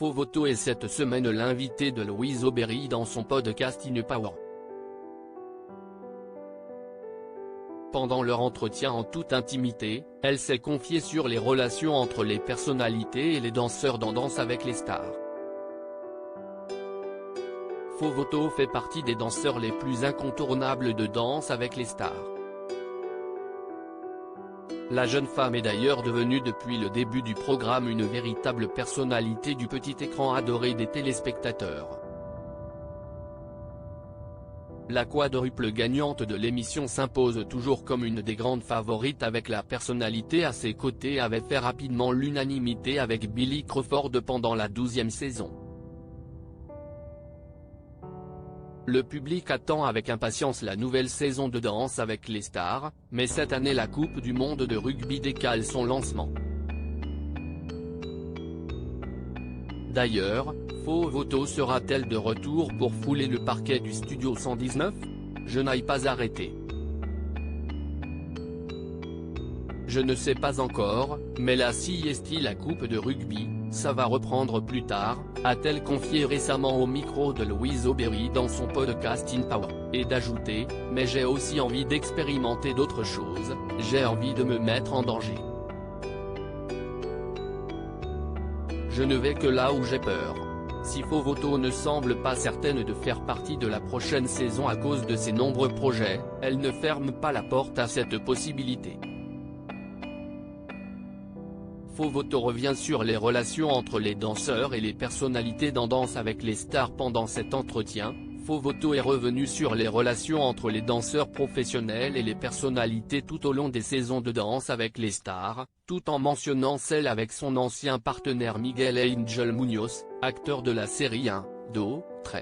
Faux Voto est cette semaine l'invité de Louise Aubéry dans son podcast In Power. Pendant leur entretien en toute intimité, elle s'est confiée sur les relations entre les personnalités et les danseurs dans Danse avec les stars. Faux Voto fait partie des danseurs les plus incontournables de Danse avec les stars. La jeune femme est d'ailleurs devenue depuis le début du programme une véritable personnalité du petit écran adoré des téléspectateurs. La quadruple gagnante de l'émission s'impose toujours comme une des grandes favorites avec la personnalité à ses côtés et avait fait rapidement l'unanimité avec Billy Crawford pendant la 12e saison. Le public attend avec impatience la nouvelle saison de Danse avec les stars, mais cette année la Coupe du monde de rugby décale son lancement. D'ailleurs, Faux Voto sera-t-elle de retour pour fouler le parquet du Studio 119 ? Je n'ai pas arrêté. Je ne sais pas encore, mais la CST la Coupe de rugby, ça va reprendre plus tard, a-t-elle confié récemment au micro de Louise Aubéry dans son podcast In Power, et d'ajouter, mais j'ai aussi envie d'expérimenter d'autres choses, j'ai envie de me mettre en danger. Je ne vais que là où j'ai peur. Si Faux Voto ne semble pas certaine de faire partie de la prochaine saison à cause de ses nombreux projets, elle ne ferme pas la porte à cette possibilité. Faux Voto revient sur les relations entre les danseurs et les personnalités dans Danse avec les stars pendant cet entretien. Faux Voto est revenu sur les relations entre les danseurs professionnels et les personnalités tout au long des saisons de Danse avec les stars, tout en mentionnant celle avec son ancien partenaire Miguel Ángel Muñoz, acteur de la série 1, 2, 3.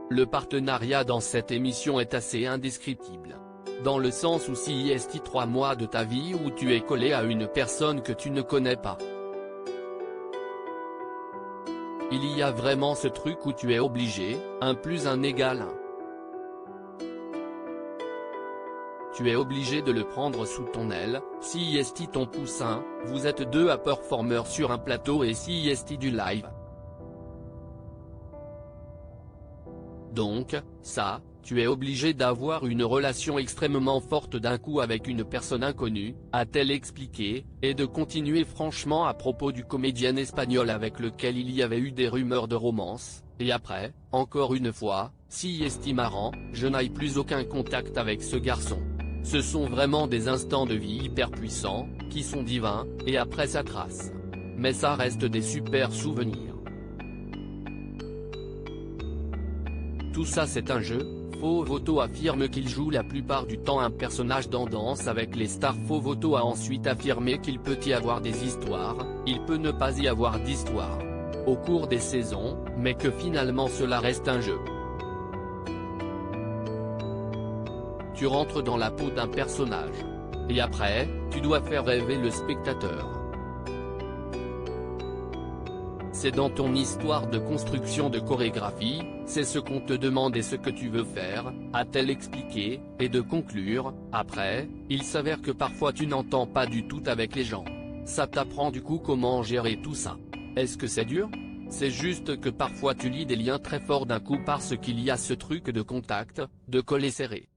Le partenariat dans cette émission est assez indescriptible. Dans le sens où si est 3 mois de ta vie où tu es collé à une personne que tu ne connais pas. Il y a vraiment ce truc où tu es obligé, 1 + 1 = 1. Tu es obligé de le prendre sous ton aile, si est ton poussin, vous êtes 2 à performeurs sur un plateau et si est du live. Donc, ça, tu es obligé d'avoir une relation extrêmement forte d'un coup avec une personne inconnue, a-t-elle expliqué, et de continuer franchement à propos du comédien espagnol avec lequel il y avait eu des rumeurs de romance, et après, encore une fois, si est marrant, je n'ai plus aucun contact avec ce garçon. Ce sont vraiment des instants de vie hyper puissants, qui sont divins, et après ça trace. Mais ça reste des super souvenirs. Tout ça c'est un jeu. Faux Voto affirme qu'il joue la plupart du temps un personnage dans Danse avec les stars. Faux Voto a ensuite affirmé qu'il peut y avoir des histoires, il peut ne pas y avoir d'histoire au cours des saisons, mais que finalement cela reste un jeu. Tu rentres dans la peau d'un personnage. Et après, tu dois faire rêver le spectateur. C'est dans ton histoire de construction de chorégraphie, c'est ce qu'on te demande et ce que tu veux faire, a-t-elle expliqué, et de conclure, après, il s'avère que parfois tu n'entends pas du tout avec les gens. Ça t'apprend du coup comment gérer tout ça. Est-ce que c'est dur ? C'est juste que parfois tu lis des liens très forts d'un coup parce qu'il y a ce truc de contact, de coller serré.